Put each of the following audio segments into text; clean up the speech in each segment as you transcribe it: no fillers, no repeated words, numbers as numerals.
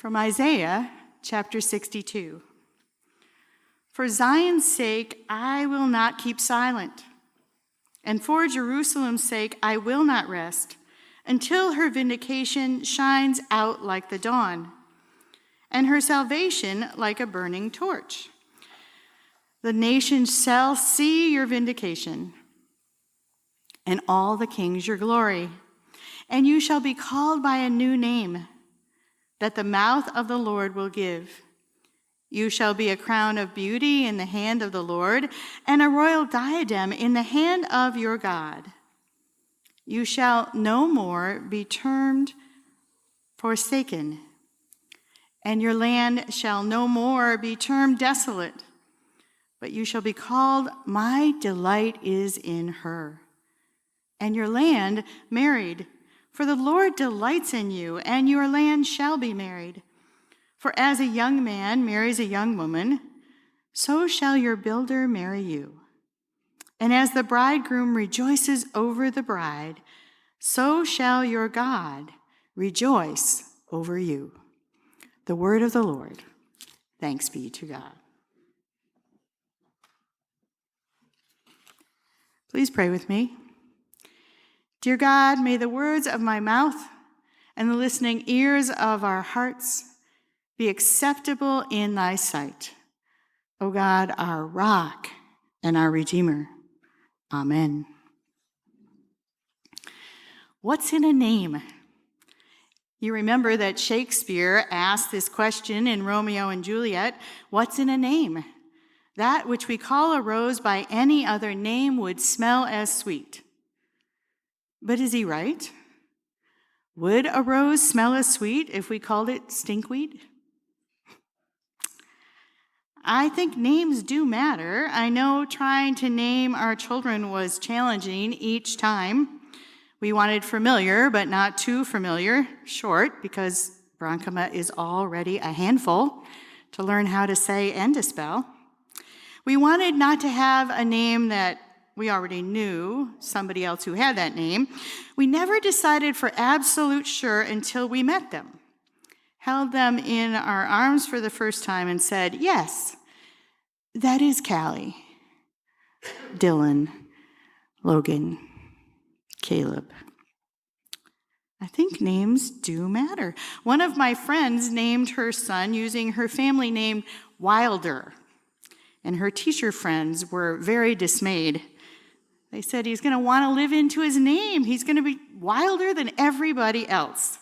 From Isaiah chapter 62. For Zion's sake, I will not keep silent, and for Jerusalem's sake, I will not rest, until her vindication shines out like the dawn, and her salvation like a burning torch. The nations shall see your vindication, and all the kings your glory, and you shall be called by a new name that the mouth of the Lord will give. You shall be a crown of beauty in the hand of the Lord, and a royal diadem in the hand of your God. You shall no more be termed forsaken, and your land shall no more be termed desolate, but you shall be called, my delight is in her, and your land married. For the Lord delights in you, and your land shall be married. For as a young man marries a young woman, so shall your builder marry you. And as the bridegroom rejoices over the bride, so shall your God rejoice over you. The word of the Lord. Thanks be to God. Please pray with me. Dear God, may the words of my mouth and the listening ears of our hearts be acceptable in thy sight. O God, our rock and our Redeemer. Amen. What's in a name? You remember that Shakespeare asked this question in Romeo and Juliet, what's in a name? That which we call a rose by any other name would smell as sweet. But is he right? Would a rose smell as sweet if we called it stinkweed? I think names do matter. I know trying to name our children was challenging each time. We wanted familiar, but not too familiar, short, because Broncoma is already a handful to learn how to say and to spell. We wanted not to have a name that we already knew somebody else who had that name. We never decided for absolute sure until we met them, held them in our arms for the first time and said, yes, that is Callie, Dylan, Logan, Caleb. I think names do matter. One of my friends named her son using her family name Wilder, and her teacher friends were very dismayed. They said he's going to want to live into his name. He's going to be wilder than everybody else.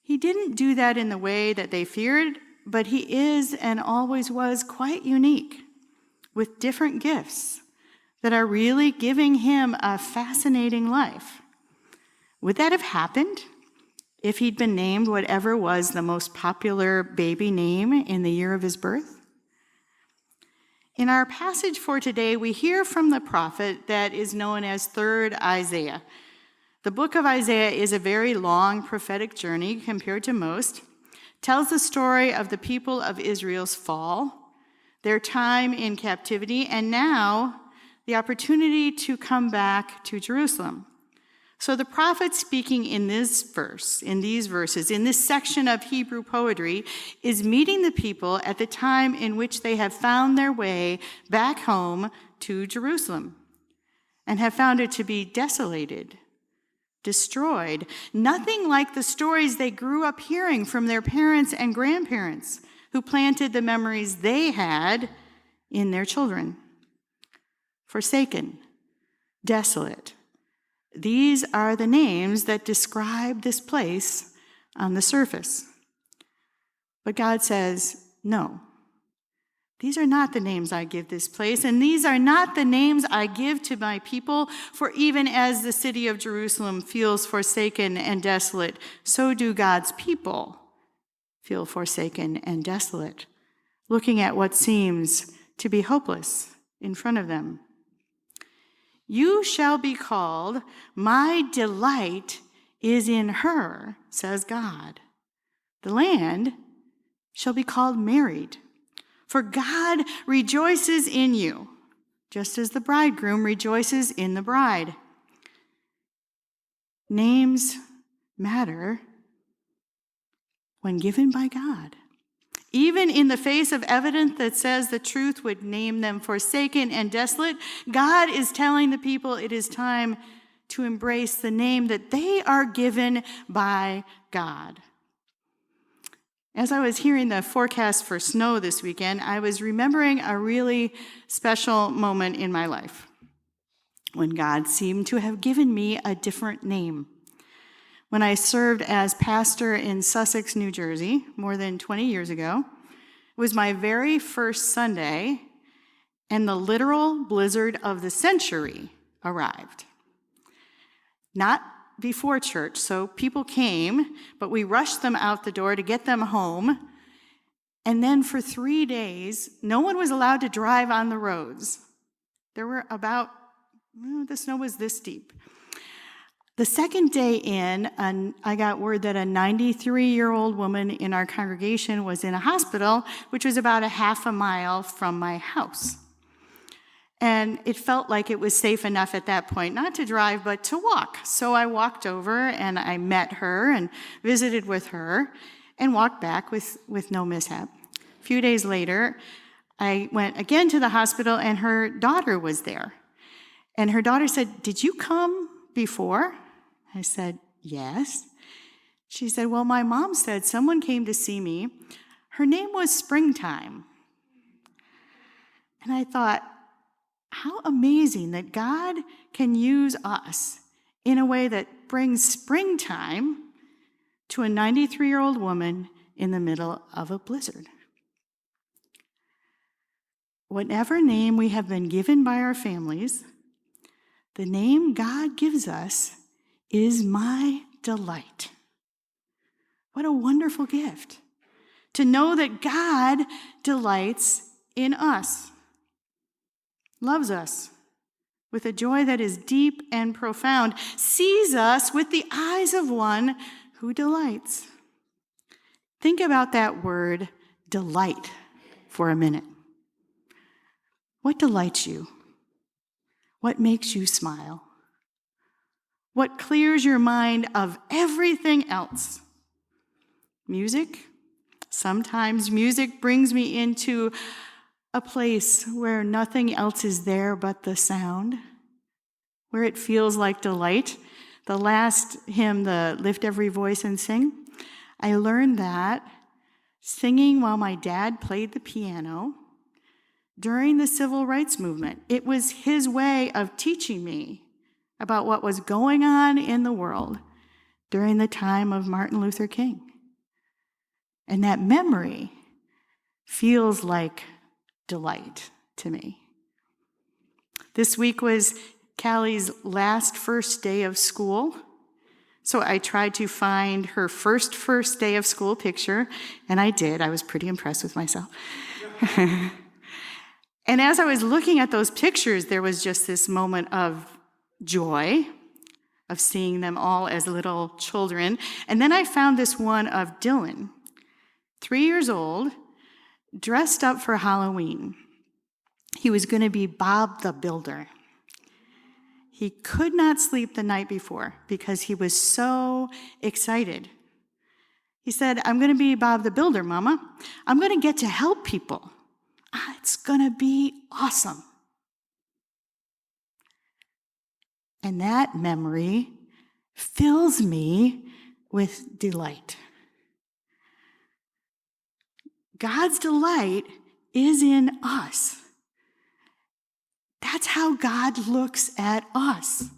He didn't do that in the way that they feared, but he is and always was quite unique, with different gifts that are really giving him a fascinating life. Would that have happened if he'd been named whatever was the most popular baby name in the year of his birth? In our passage for today, we hear from the prophet that is known as 3rd Isaiah. The book of Isaiah is a very long prophetic journey compared to most. Tells the story of the people of Israel's fall, their time in captivity, and now the opportunity to come back to Jerusalem. So the prophet speaking in this verse, in these verses, in this section of Hebrew poetry, is meeting the people at the time in which they have found their way back home to Jerusalem and have found it to be desolated, destroyed, nothing like the stories they grew up hearing from their parents and grandparents who planted the memories they had in their children. Forsaken, desolate. These are the names that describe this place on the surface. But God says, no, these are not the names I give this place, and these are not the names I give to my people, for even as the city of Jerusalem feels forsaken and desolate, so do God's people feel forsaken and desolate, looking at what seems to be hopeless in front of them. You shall be called, my delight is in her, says God. The land shall be called married, for God rejoices in you, just as the bridegroom rejoices in the bride. Names matter, when given by God. Even in the face of evidence that says the truth would name them forsaken and desolate, God is telling the people it is time to embrace the name that they are given by God. As I was hearing the forecast for snow this weekend, I was remembering a really special moment in my life when God seemed to have given me a different name. When I served as pastor in Sussex, New Jersey, more than 20 years ago, it was my very first Sunday, and the literal blizzard of the century arrived. Not before church, so people came, but we rushed them out the door to get them home. And then for 3 days, no one was allowed to drive on the roads. There were the snow was this deep. The second day in, I got word that a 93-year-old woman in our congregation was in a hospital, which was about a half a mile from my house. And it felt like it was safe enough at that point, not to drive, but to walk. So I walked over and I met her and visited with her and walked back with no mishap. A few days later, I went again to the hospital and her daughter was there. And her daughter said, "Did you come before?" I said, "Yes." She said, "Well, my mom said someone came to see me. Her name was Springtime." And I thought, how amazing that God can use us in a way that brings springtime to a 93-year-old woman in the middle of a blizzard. Whatever name we have been given by our families, the name God gives us is my delight. What a wonderful gift to know that God delights in us, loves us with a joy that is deep and profound, sees us with the eyes of one who delights. Think about that word, delight, for a minute. What delights you? What makes you smile? What clears your mind of everything else? Music? Sometimes music brings me into a place where nothing else is there but the sound, where it feels like delight. The last hymn, the Lift Every Voice and Sing, I learned that singing while my dad played the piano during the civil rights movement. It was his way of teaching me about what was going on in the world during the time of Martin Luther King. And that memory feels like delight to me. This week was Callie's last first day of school. So I tried to find her first day of school picture, and I did. I was pretty impressed with myself. And as I was looking at those pictures, there was just this moment of joy of seeing them all as little children. And then I found this one of Dylan, 3 years old, dressed up for Halloween. He was going to be Bob the Builder. He could not sleep the night before because he was so excited. He said, "I'm going to be Bob the Builder, Mama. I'm going to get to help people. It's going to be awesome." And that memory fills me with delight. God's delight is in us. That's how God looks at us.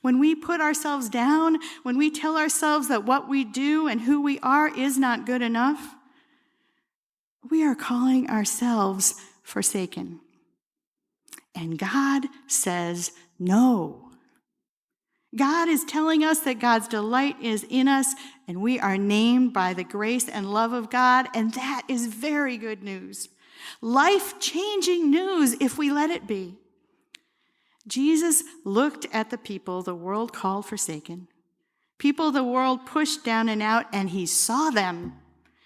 When we put ourselves down, when we tell ourselves that what we do and who we are is not good enough, we are calling ourselves forsaken. And God says no. God is telling us that God's delight is in us, and we are named by the grace and love of God, and that is very good news. Life-changing news if we let it be. Jesus looked at the people the world called forsaken, people the world pushed down and out, and he saw them,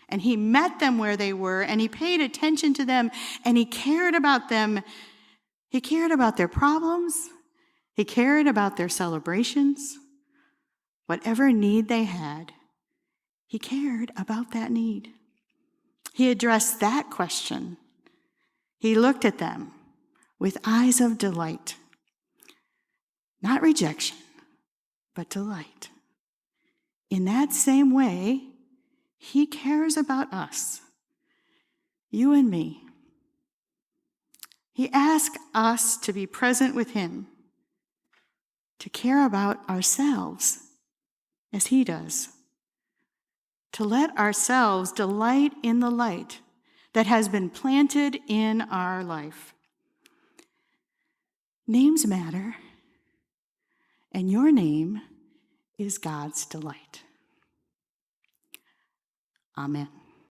and he met them where they were, and he paid attention to them, and he cared about them. He cared about their problems. He cared about their celebrations. Whatever need they had, He cared about that need. He addressed that question. He looked at them with eyes of delight. Not rejection, but delight. In that same way, he cares about us, you and me. He asks us to be present with him, to care about ourselves as he does, to let ourselves delight in the light that has been planted in our life. Names matter, and your name is God's delight. Amen.